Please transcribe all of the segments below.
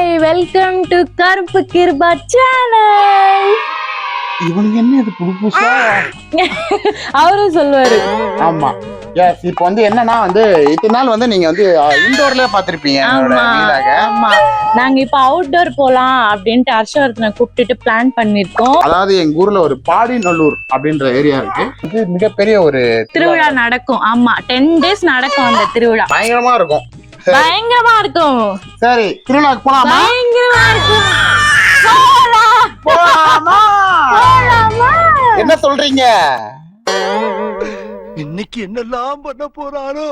Hi welcome to கருப்பு Kripa channel. இவனுக்கு என்ன இது புதுசா அவரும் சொல்லுவாரு. ஆமா எஸ். இப்போ வந்து என்னன்னா வந்து இத்தனை நாள் வந்து நீங்க வந்து இன்டோர்லயே பாத்திருப்பீங்க. ஆமா நாங்க இப்ப அவுட்டோர் போலாம் அப்படின்ட்டு ஹர்ஷவர்தனை கூப்பிட்டுட்டு பிளான் பண்ணிருக்கோம். அதாவது எங்க ஊர்ல ஒரு பாடிநல்லூர் அப்படின்ற ஏரியா இருக்கு. இது மிகப்பெரிய ஒரு திருவிழா நடக்கும். ஆமா 10 days நடக்கும் அந்த திருவிழா. பயங்கரமா இருக்கும். சரி திருவிழாக்கு போலாமா? பயங்கரமா இருக்கும். என்ன சொல்றீங்க? இன்னைக்கு என்னெல்லாம் பண்ண போறாரோ.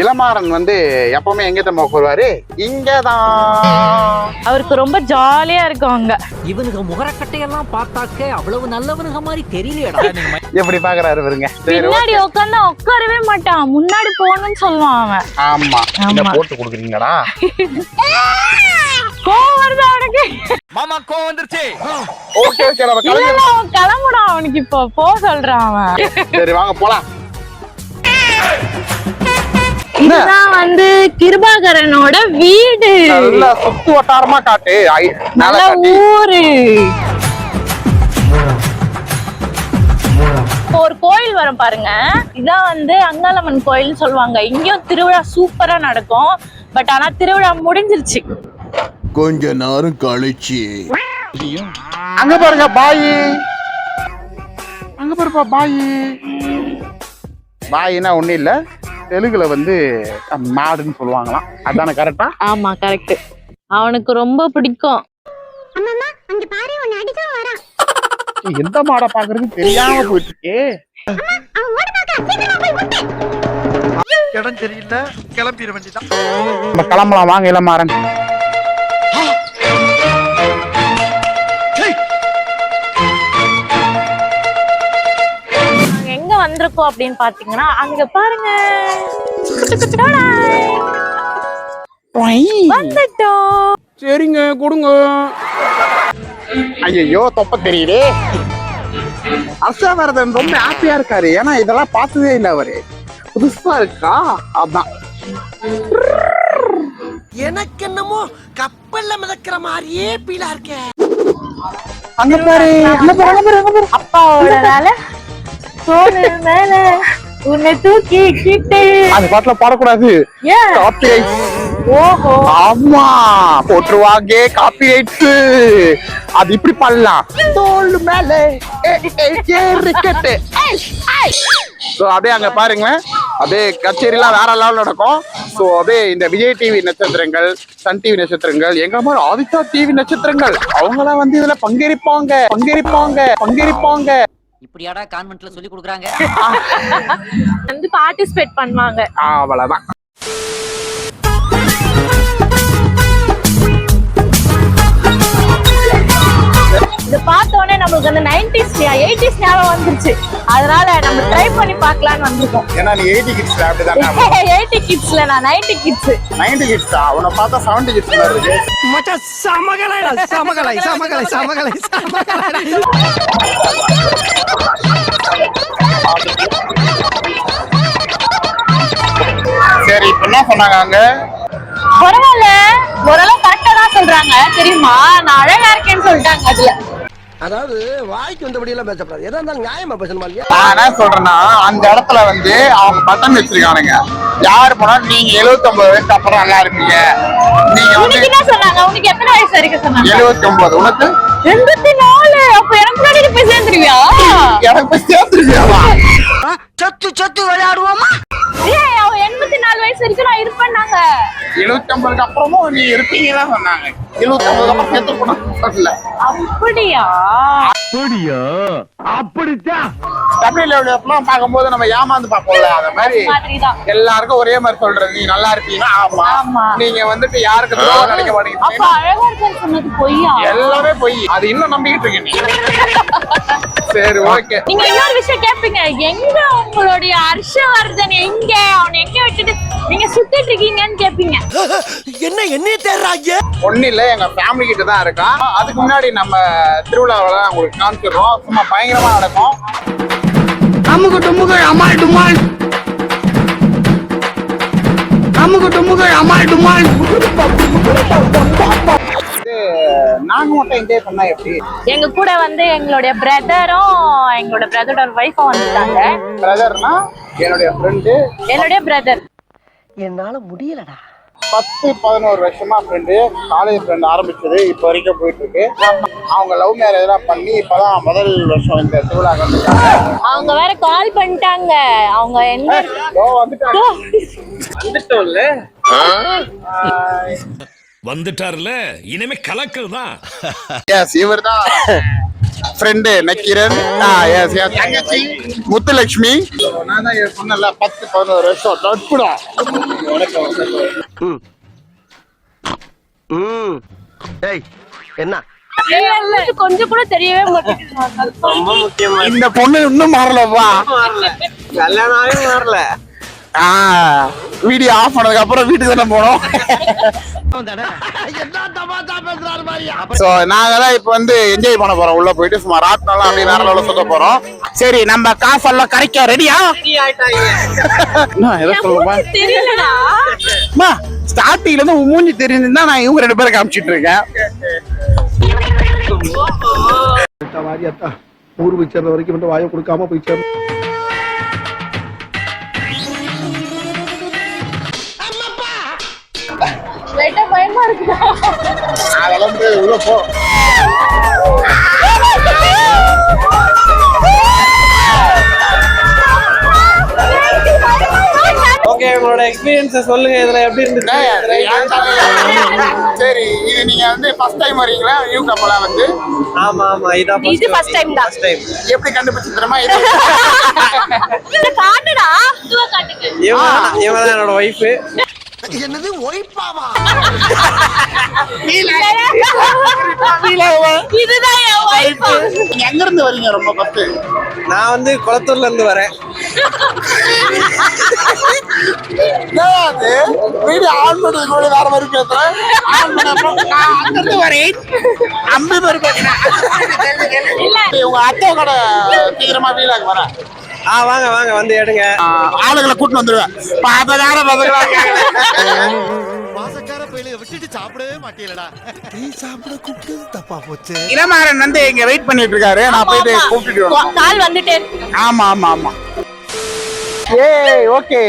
இளமாறன் வந்து எப்பவுமே எங்க தம்ப வருவாரு? இங்கதான். அவருக்கு ரொம்ப ஜாலியா இருக்கும் அங்க. இவனுக்கு முகரக்கட்டையெல்லாம் பார்த்தாக்க அவ்வளவு நல்லவனுங்க மாதிரி தெரியலையடா. எப்படி பாக்குறாரு பாருங்க. பின்னாடி உட்கார்ந்தா உட்காரவே மாட்டான், முன்னாடி போகணும்னு சொல்லுவான் அவன். ஆமா போட்டு கொடுக்குறீங்களா? கோவம் வருது அவனுக்கு. மாமா கோவம் வந்துருச்சு. ஓகே ஓகே நம்ம கிளம்புடா. அவனுக்கு இப்போ போ சொல்றான் அவன். சரி வாங்க போலாம். இதுதான் வந்து கிருபாகரனோட வீடு. நல்லா சுத்து வட்டாரமா காட்டு. நல்ல ஊரு. ஒரு கோயில் வரும் பாருங்க. இதான் வந்து அங்காளம்மன் கோயில்னு சொல்லுவாங்க. இங்கேயும் திருவிழா சூப்பரா நடக்கும். பட் ஆனா திருவிழா முடிஞ்சிருச்சு. கொஞ்ச நேரம் கழிச்சு அங்க பாருங்க பாய். அங்க பாருப்பா பாய். பாயினா ஒண்ணு இல்ல, தெலுங்குல வந்து மாடுன்னு சொல்லுவாங்களாம். அதானே கரெக்டா? ஆமா கரெக்ட். அவனுக்கு ரொம்ப பிடிக்கும். எந்த மாடை பாக்குறது தெரியாம போயிட்டு இருக்கே. இடம் தெரியல, கிளம்பிட வேண்டியதான். நம்ம கிளம்பலாம் வாங்க இளமாறன். எங்க வந்திருக்கோம் அப்படின்னு பாத்தீங்கன்னா அங்க பாருங்க வந்துட்டோம். சரிங்க கொடுங்க. ஐயோ தொப்ப தெரியுதே. ஹர்ஷவர்தன் ரொம்ப ஹாப்பியா இருக்காரு. ஏன்னா இதெல்லாம் பார்த்ததே இல்லை அவரு. புதுசா இருக்கா? அதான் எனக்கு என்னமோ கப்பல்ல மிதக்கிற மாதிரியே பீலா இருக்கே. அங்க பாரு அப்பாவோட வேலை போன மேல உன்னை தூக்கி கிட்டு. அந்த பாட்டுல பாடக்கூடாது. காப்பிரைட். ஓஹோ ஆமா போட்டுருவாங்க காப்பிரைட்ஸ். அது இப்படி பண்ணலாம். தோல் மேல அப்படியே அங்க பாருங்க. அப்படியே கச்சேரிலாம் வேற லெவல் நடக்கும். ஸோ அப்படியே இந்த விஜய் டிவி நட்சத்திரங்கள், சன் டிவி நட்சத்திரங்கள், எங்க மாதிரி ஆதித்யா டிவி நட்சத்திரங்கள் அவங்களாம் வந்து இதுல பங்கேற்பாங்க. இப்படியாடா கான்வென்ட்ல சொல்லி கொடுக்குறாங்க. வந்து பார்ட்டிசிபேட் பண்ணுவாங்க. அவ்வளவுதான். இத பார்த்தோன்னே நம்மளுக்கு வந்து 90s 80s ஞாபகம் வந்துருச்சு. அதனால நம்ம ட்ரை பண்ணி பார்க்கலாம்னு வந்திருக்கோம். ஏன்னா நீ 80 கிட்ஸ் அப்படிதான். 80 கிட்ஸ்ல நான் 90 கிட்ஸ். 90 கிட்ஸ் அவனை பார்த்தா 70 கிட்ஸ் வருது. மச்சான் சமகலை. சரி இப்ப என்ன சொன்னாங்க அங்க? பரவாயில்ல, ஓரளவு கரெக்டா தான் சொல்றாங்க. தெரியுமா, நான் அழகா இருக்கேன்னு சொல்லிட்டாங்க. அதுல அதாவது வாய்க்கு வந்தபடி எல்லாம் பேசப்படாது. எதா இருந்தாலும் நியாயமா பேசணுமா இல்லையா? நான் என்ன சொல்றேன்னா அந்த இடத்துல வந்து அவங்க பட்டன் வச்சிருக்கானுங்க. யாரு போனா நீங்க 79 வயசு அப்புறம் நல்லா இருப்பீங்க. நீங்க வந்து என்ன சொன்னாங்க? உனக்கு எத்தனை வயசு வரைக்கும் சொன்னாங்க? 79. உனக்கு 84. அப்ப எனக்கு முன்னாடி போய் சேர்ந்துருவியா? எனக்கு போய் சேர்ந்துருவியாவா? சத்து விளையாடுவோமா? ஏய், அவன் 84 வயசு வரைக்கும் நான் இருப்பேன்னாங்க. 79க்கு அப்புறமும் நீ இருப்பீங்களா சொன்னாங்க. 79 அப்புறம் சேர்த்து போனா சொல்லல. அப்படியா? அப்படித்தான் தமிழ் லெவல்லாம் பார்க்கும்போது நம்ம ஏமாந்து பார்ப்போம்ல, அந்த மாதிரி எல்லாருக்கும் ஒரே மாதிரி சொல்றது. நீ நல்லா இருப்பீங்கன்னா ஆமா, நீங்க வந்துட்டு யாருக்கு துரோகம் நினைக்க மாட்டீங்க. அப்ப அழகா இருக்கேன்னு சொன்னது பொய்யா? எல்லாமே பொய். அது இன்னும் நம்பிக்கிட்டு இருக்கீங்க நீ. சரி ஓகே. நீங்க இன்னொரு விஷயம் கேட்பீங்க, எங்க உங்களுடைய ஹர்ஷவர்தன் எங்க, அவனை எங்க விட்டுட்டு நீங்க சுத்திட்டு இருக்கீங்கன்னு கேட்பீங்க. என்ன தேடுறாங்க? ஒண்ணு இல்ல, எங்க ஃபேமிலி கிட்ட தான் இருக்கான். அதுக்கு முன்னாடி நம்ம திருவிழாவில உங்களுக்கு காமிச்சிடுறோம். சும்மா பயங்கரமா நடக்கும். அமுகு டுமுகு அமால் டுமால். அமுகு டுமுகு அமால் டுமால். நாங்க மட்டும் என்ஜாய் பண்ணா எப்படி? எங்க கூட வந்து எங்களுடைய பிரதரும் எங்களோட பிரதரோட ஒய்ஃபும் வந்துட்டாங்க. பிரதர்னா என்னுடைய ஃப்ரெண்டு, என்னுடைய பிரதர். என்னால முடியலடா. 10-11 வருஷமா ஃப்ரெண்டு, காலேஜ் ஃப்ரெண்ட் ஆரம்பிச்சது இப்போ வரைக்கும் போயிட்டு இருக்கு. அவங்க லவ் மேரேஜ்லாம் பண்ணி இப்பதான் முதல் வருஷம் இந்த திருவிழாக்கு வந்துட்டாங்க. அவங்க வேற கால் பண்ணிட்டாங்க. அவங்க என்ன வந்துட்டோம்ல வந்துட்டார்ல, இனிமே கலக்கல் தான். எஸ், இவர் தான் ஃப்ரெண்டு நக்கீரன். எஸ், எஸ், தங்கச்சி முத்துலட்சுமி. நான் தான் சொன்னல 10-11 வருஷம் நட்புடா. டேய் என்ன கொஞ்சம் கூட தெரியவே மாட்டேங்குது. இந்த பொண்ணு இன்னும் மாறலப்பா. கல்யாணமே மாறல. வீடியோ ஆஃப் பண்ணதுக்கு அப்புறம் வீட்டுக்கு தானே போனோம். சோ நாங்கதான் இப்ப வந்து என்ஜாய் பண்ண போறோம். உள்ள போயிட்டு சும்மா ராட்னாலாம் அப்படியே வேற லெவல்ல சுத்த போறோம். சரி, நம்ம காசெல்லாம் கரைக்க ரெடியா? எதை சொல்லுமா தெரியலடா. ஸ்டார்டிங்ல இருந்து மூஞ்சி தெரிஞ்சிருந்தா நான் இவங்க 2 பேரை காமிச்சிட்டு இருக்கேன். ஊர் போய் சேர்ற வரைக்கும் வந்து வாயை கொடுக்காம போய் சேர். லைட்டா பயமா இருக்குடா. அதெல்லாம் உள்ள போ. ஓகே, உங்களோட எக்ஸ்பீரியன்ஸ் சொல்லுங்க. இதுல எப்படி இருந்துச்சு? சரி, இது நீங்க வந்து ஃபர்ஸ்ட் டைம் வரீங்களா யூ கப்பலா வந்து? ஆமா ஆமா, இதான் இது first time தான். First time. எப்படி கண்டுபிடிச்சு தெரியுமா? இது இந்த காட்டுடா. இதுவா காட்டுக்கு. இவங்க தான் என்னோட ஒய்ஃப். என்னது ஒய்பாவா? இதுதான் என் wife. நீங்க எங்க இருந்து வரீங்க ரொம்ப ஃபர்ஸ்ட்? நான் வந்து குளத்தூர்ல இருந்து வரேன். வீடியோ ஆன் பண்ணது கூட வேற மாதிரி பேசுறேன். ஆன் பண்ணப்ப நான் அங்க இருந்து வரேன். அம்பி பேர் பேசுறேன். உங்க அத்தை கூட சீக்கிரமா வீலாக்கு வரேன். வாங்க வாங்க, வந்து எடுங்க. ஆளுகளை கூட்டு வந்துருவேன். மாசக்கார பையில விட்டுட்டு சாப்பிடவே மாட்டீங்களா? நீ சாப்பிட கூப்பிட்டது தப்பா போச்சு. இளமாறன் வந்து இங்க வெயிட் பண்ணிட்டு இருக்காரு. நான் போயிட்டு கூப்பிட்டு வரேன். கால் வந்துட்டே இருக்கு. ஆமா ஆமா ஆமா. ஏய், ஓகே.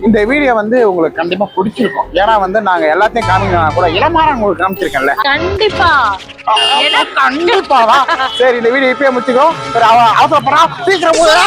இந்த வீடியோ வந்து உங்களுக்கு கண்டிப்பா பிடிச்சிருக்கும். ஏன்னா வந்து நாங்க எல்லாத்தையும் காமிக்கலாம் கூட இளமாறன் உங்களுக்கு காமிச்சிருக்கேன்ல. கண்டிப்பா. கண்டிப்பாவா? சரி, இந்த வீடியோ இப்பயே முடிச்சுக்கோ. அவசரப்படுறா, சீக்கிரம் போய்